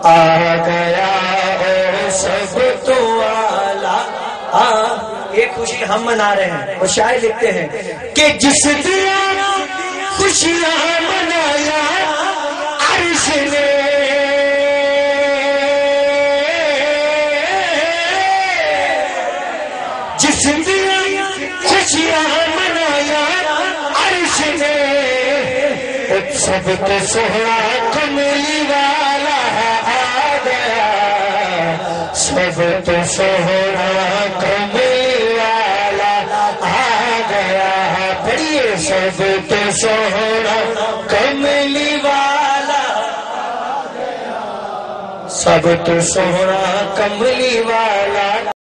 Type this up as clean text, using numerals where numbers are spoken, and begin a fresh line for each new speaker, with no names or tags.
آ گیا اور سب تو والا ایک خوشی ہم منا رہے ہیں. اور شاعر لکھتے ہیں کہ جس دن خوشیاں منایا عرش نے، جس دن خوشیاں منایا عرش نے، سب تو سہرا کملی والا آ گیا، سب تو سہرا کملی والا آ گیا. پڑھیے سب تو سہرا کملی والا، سب تو سہرا کملی والا.